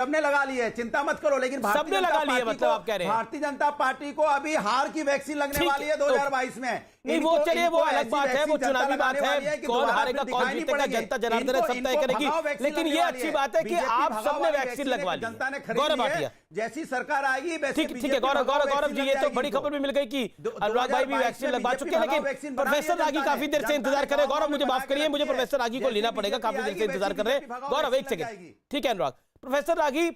सबने लगा ली है, चिंता मत करो। लेकिन सबने लगा ली है मतलब आप कह रहे हैं भारतीय जनता पार्टी को अभी हार की वैक्सीन लगने वाली है 2022 में। नहीं वो चलिए वो अलग बात है, वो चुनावी बात है, कौन हारेगा कौन जीतेगा जनता जनार्दन सब तय करेगी। लेकिन ये अच्छी बात है कि आप सबने वैक्सीन लगवा ली। जनता ने गौरव भाटिया, जैसी सरकार आएगी वैसे ठीक है गौरव जी, ये तो बड़ी खबर भी मिल गई कि अनुराग भाई भी वैक्सीन लगवा चुके हैं। लेकिन प्रोफेसर रागी काफी देर से इंतजार कर रहे हैं। गौरव मुझे माफ करिए, मुझे प्रोफेसर रागी को लेना पड़ेगा, काफी देर से इंतजार कर रहे हैं। गौरव एक सेकंड, ठीक है अनुराग। प्रोफेसर रागी,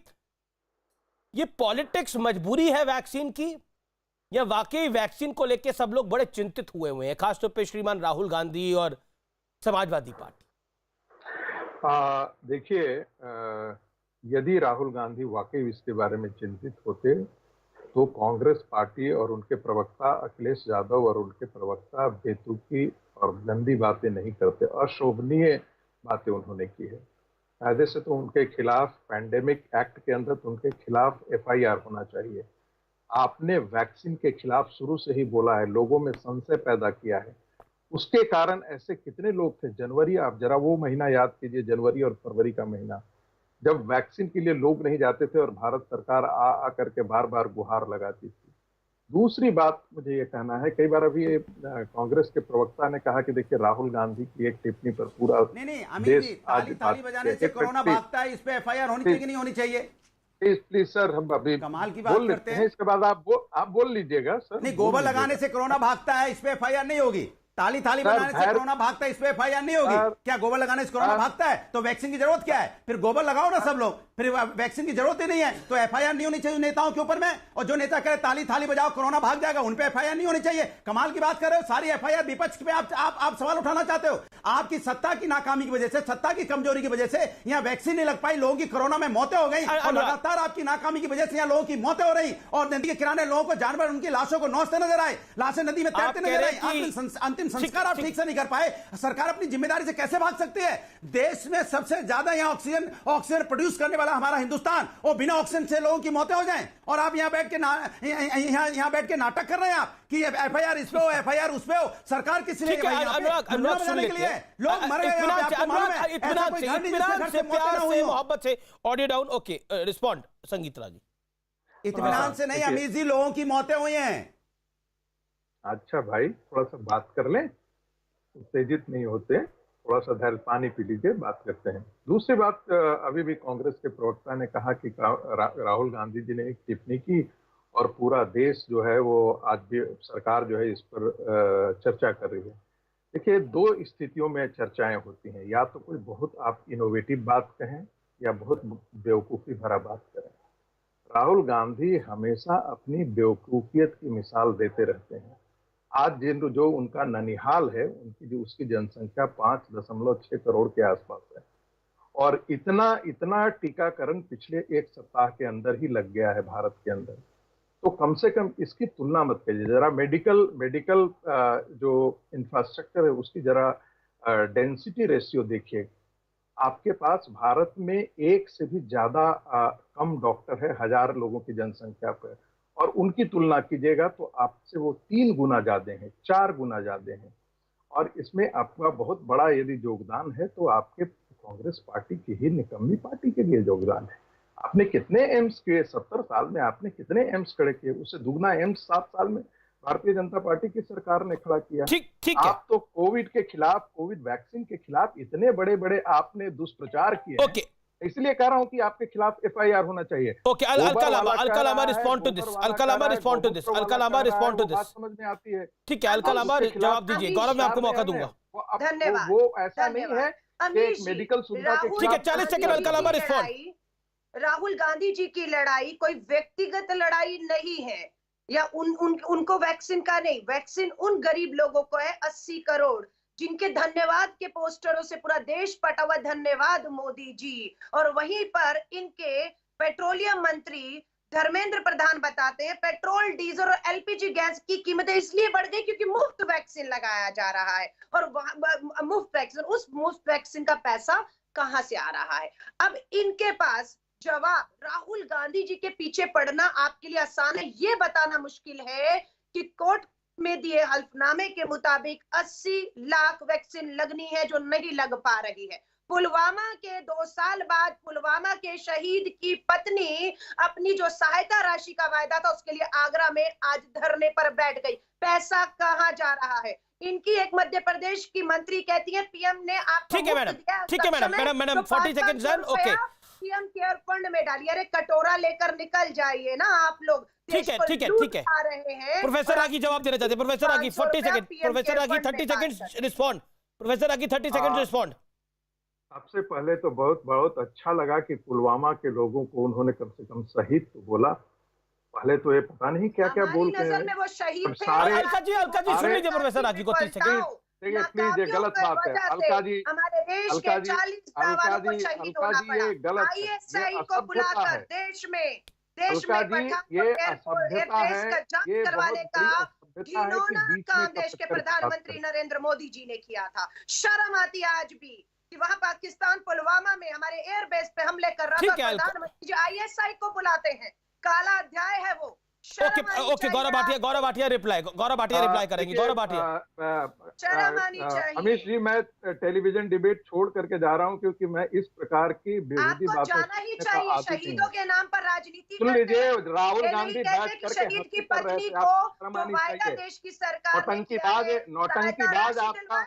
ये पॉलिटिक्स मजबूरी है वैक्सीन की या वाकई वैक्सीन को लेकर सब लोग बड़े चिंतित हुए हैं, खासतौर पे श्रीमान राहुल गांधी और समाजवादी पार्टी? देखिए, यदि राहुल गांधी वाकई इसके बारे में चिंतित होते तो कांग्रेस पार्टी और उनके प्रवक्ता अखिलेश यादव और उनके प्रवक्ता बेतुकी और गंदी बातें नहीं करते, अशोभनीय बातें उन्होंने की है। कायदे से तो उनके खिलाफ पैंडेमिक एक्ट के अंदर तो उनके खिलाफ FIR होना चाहिए। आपने वैक्सीन के खिलाफ शुरू से ही बोला है, लोगों में संशय पैदा किया है, उसके कारण ऐसे कितने लोग थे। जनवरी, आप जरा वो महीना याद कीजिए, जनवरी और फरवरी का महीना, जब वैक्सीन के लिए लोग नहीं जाते थे और भारत सरकार आ करके बार बार गुहार लगाती थी। दूसरी बात मुझे ये कहना है, कई बार अभी कांग्रेस के प्रवक्ता ने कहा कि देखिए राहुल गांधी की एक टिप्पणी पर पूरा नहीं अमित जी, ताली बजाने से कोरोना भागता है, इस पे FIR होनी चाहिए कि नहीं होनी चाहिए? प्लीज सर, हम अभी कमाल की बात करते हैं। इसके बाद आप बोल लीजिएगा सर। नहीं, गोबर लगाने से कोरोना भागता है, इस पे FIR नहीं होगी। ताली बनाने से कोरोना भागता है, इस पे FIR नहीं होगी। क्या गोबर लगाने से कोरोना भागता है? तो वैक्सीन की जरूरत क्या है? फिर गोबर लगाओ ना सब लोग, फिर वैक्सीन की जरूरत ही नहीं है। तो FIR नहीं होनी चाहिए नेताओं के ऊपर में। और जो नेता कहे ताली बजाओ कोरोना भाग जाएगा, उन पे FIR नहीं होनी चाहिए। कमाल की बात कर रहे हो, सारी FIR विपक्ष पे आप सवाल उठाना चाहते हो। आपकी सत्ता की नाकामी की वजह से, सत्ता की कमजोरी की वजह से यहाँ वैक्सीन नहीं लग पाई, लोगों की कोरोना में मौतें हो गई। और लगातार आपकी नाकामी की वजह से यहाँ लोगों की मौतें हो रही। और नदी के किनारे लोगों को जानवर उनकी लाशों को नोचते नजर आए, लाशें नदी में तैरते नजर आई। अंतिम संस्कार आप ठीक से नहीं कर पाए। सरकार अपनी जिम्मेदारी से कैसे भाग सकती है? देश में सबसे ज्यादा यहाँ ऑक्सीजन प्रोड्यूस करने वाला हमारा हिंदुस्तान, और बिना ऑक्सीजन से लोगों की मौतें हो जाएं, और आप यहाँ बैठ के नाटक कर रहे हैं आप कि FIR इस पे हो, FIR उस पे हो। सरकार किस लिए बनाने के लिए? लोग मर गए, इत्मीनान से, प्यार से, मोहब्बत से। ऑडियो डाउन, ओके, रिस्पॉन्ड संगीत रागी। इत्मीनान से नहीं अमीर जी, लोगों की मौतें हुई हैं। अच्छा भाई, थोड़ा सा बात कर लें, उत्तेजित नहीं होते, थोड़ा सा धैर्य, पानी पी लीजिए, बात करते हैं। दूसरी बात, अभी भी कांग्रेस के प्रवक्ता ने कहा कि राहुल गांधी जी ने एक टिप्पणी की और पूरा देश जो है वो आज भी सरकार जो है इस पर चर्चा कर रही है। देखिए, दो स्थितियों में चर्चाएं होती हैं, या तो कोई बहुत आप इनोवेटिव बात कहें या बहुत बेवकूफ़ी भरा बात करें। राहुल गांधी हमेशा अपनी बेवकूफियत की मिसाल देते रहते हैं। आज जो उनका ननिहाल है, उसकी जनसंख्या 5.6 करोड़ के आसपास है, और इतना टीकाकरण पिछले एक सप्ताह के अंदर ही लग गया है भारत के अंदर। तो कम से कम इसकी तुलना मत कीजिए, जरा मेडिकल जो इंफ्रास्ट्रक्चर है उसकी जरा डेंसिटी रेशियो देखिए। आपके पास भारत में एक से भी ज्यादा कम डॉक्टर है 1000 लोगों की जनसंख्या पर, और उनकी तुलना कीजिएगा तो आपसे वो 3 गुना ज्यादा हैं, 4 गुना ज्यादा हैं। और इसमें आपका बहुत बड़ा यदि योगदान है तो आपके कांग्रेस पार्टी की ही निकम्मी पार्टी के लिए योगदान है। आपने कितने एम्स किए 70 साल में, आपने कितने एम्स खड़े किए? उससे दुगना एम्स 7 साल में भारतीय जनता पार्टी की सरकार ने खड़ा किया। ठीक आप तो कोविड के खिलाफ, कोविड वैक्सीन के खिलाफ इतने बड़े आपने दुष्प्रचार किए हैं। इसलिए कह रहा हूं कि आपके खिलाफ FIR होना चाहिए। ओके, अलका-लामा रिस्पॉन्ड टू दिस, समझ में आती है। ठीक है, अलका-लामा जवाब दीजिए। गौरव, मैं आपको मौका दूंगा। धन्यवाद। वो ऐसा नहीं है कि मेडिकल सुविधा के, ठीक है, 40 सेकंड अलका-लामा रिस्पॉन्ड। राहुल गांधी जी की लड़ाई कोई व्यक्तिगत लड़ाई नहीं है, या उनको वैक्सीन का नहीं, वैक्सीन उन गरीब लोगों को है 80 करोड़, जिनके धन्यवाद के पोस्टरों से पूरा देश पटा हुआ। धन्यवाद मोदी जी। और वहीं पर इनके पेट्रोलियम मंत्री धर्मेंद्र प्रधान बताते हैं पेट्रोल, डीजल और LPG गैस की कीमतें इसलिए बढ़ गई क्योंकि मुफ्त वैक्सीन लगाया जा रहा है। और मुफ्त वैक्सीन, उस मुफ्त वैक्सीन का पैसा कहां से आ रहा है? अब इनके पास जवाब, राहुल गांधी जी के पीछे पड़ना आपके लिए आसान है, ये बताना मुश्किल है कि कोर्ट में दिए हल्फनामे के मुताबिक 80 लाख वैक्सीन लगनी है जो नहीं लग पा रही है। पुलवामा के 2 साल बाद पुलवामा के शहीद की पत्नी अपनी जो सहायता राशि का वायदा था उसके लिए आगरा में आज धरने पर बैठ गई। पैसा कहां जा रहा है? इनकी एक मध्य प्रदेश की मंत्री कहती है पीएम ने आपको ठीक है मैडम, ठीक है madam, madam 40 seconds done, okay. PM care fund में डालिए। अरे कटोरा लेकर निकल जाइए ना आप लोग। ठीक है, ठीक है, ठीक है। प्रोफेसर रागी जवाब देना चाहते हैं। प्रोफेसर रागी 40 सेकंड, प्रोफेसर रागी 30 सेकंड्स रिस्पॉन्ड। प्रोफेसर रागी 30 सेकंड्स रिस्पॉन्ड। सबसे पहले तो बहुत बहुत अच्छा लगा कि पुलवामा के लोगों को उन्होंने कम से कम शहीद तो बोला। पहले तो ये पता नहीं क्या क्या बोलते हैं। वो शहीद सारे अलका जी सुन लीजिए प्रोफेसर रागी को 30 सेकंड। देखिए प्लीज, ये गलत बात है अलका जी, हमारे देश के 40 जवानों को शहीद होना पड़ा। ये गलत है, आईएसआई ये को बुलाकर है। देश में अलका जी, ये असभ्यता है, ये करवाने बहुत का बड़ी असभ्यता है कि घिनौना बीच में काम कब देश के तक प्रधानमंत्री नरेंद्र मोदी जी ने किया था। शर्म आती है आज भी कि वहां पाकिस्तान पुलवामा में हमारे एयरबेस पे हमले कर रहा था। प्रधानमंत्री जी आईएसआई को बुलाते हैं, काला अध्याय है वो। Okay okay, Gaurav Bhatia reply करेंगे। गौरव भाटिया। अमित जी, मैं टेलीविजन डिबेट छोड़ करके जा रहा हूं क्योंकि मैं इस प्रकार की बेहूदी आपको बातों जाना ही चाहिए। शहीदों के नाम पर राजनीति सुन लीजिए, राहुल गांधी बैठ कहते कि करके शहीद की पत्नी को तो वायदा देश की सरकार नौटंकीबाज आपका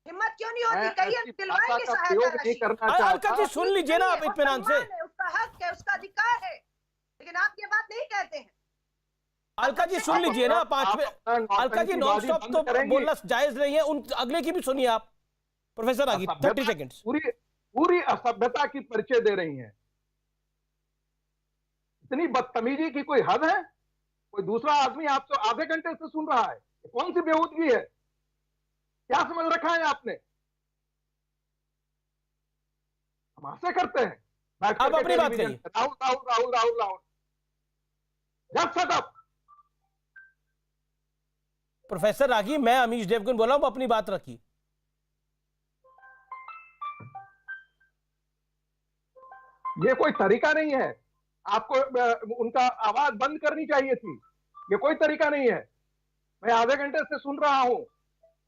हिम्मत क्यों नहीं होती? कहीं दिलवाएंगे सहायता। अलका जी सुन लीजिए ना आप इत्मीनान से। उसका हक है, उसका अधिकार है, लेकिन आप ये बात नहीं कहते हैं। अलका जी सुन लीजिए ना, 5 में अलका जी नॉन स्टॉप तो बोलना जायज नहीं है। उन अगले की भी सुनिए आप। प्रोफेसर रागी 30 सेकंड्स। पूरी असभ्यता की परिचय दे रही हैं। इतनी बदतमीजी की कोई हद है? कोई दूसरा आदमी आपको आधे घंटे से सुन रहा है, कौन सी बेहूदगी है? क्या समझ रखा है आपने? तमाशे करते हैं। आप अपनी बात करिए। Rahul just shut up. Professor Ragi, मैं अमीश देवगन बोला हूं, अपनी बात रखी। ये कोई तरीका नहीं है। आपको उनका आवाज बंद करनी चाहिए थी। ये कोई तरीका नहीं है। मैं आधे घंटे से सुन रहा हूं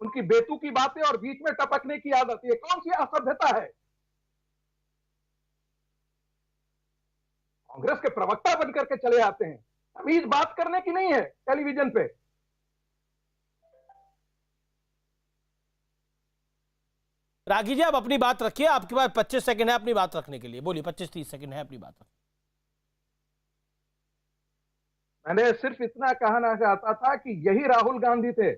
उनकी बेतु की बातें और बीच में टपकने की आदत। ये कौन सी असभ्यता है? कांग्रेस के प्रवक्ता बनकर के चले आते हैं। तमीज बात करने की नहीं है टेलीविजन पे। रागी जी आप अपनी बात रखिए, आपके पास 25 सेकंड है अपनी बात रखने के लिए। बोलिए, 25-30 सेकंड है अपनी बात रखने। मैंने सिर्फ इतना कहना चाहता था कि यही राहुल गांधी थे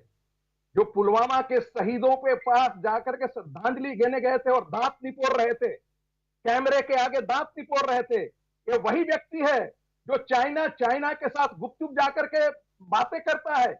जो पुलवामा के शहीदों के पास जाकर के श्रद्धांजलि देने गए थे और दांत निपोड़ रहे थे, कैमरे के आगे दांत निपोड़ रहे थे। ये वही व्यक्ति है जो चाइना के साथ गुपचुप जाकर के बातें करता है।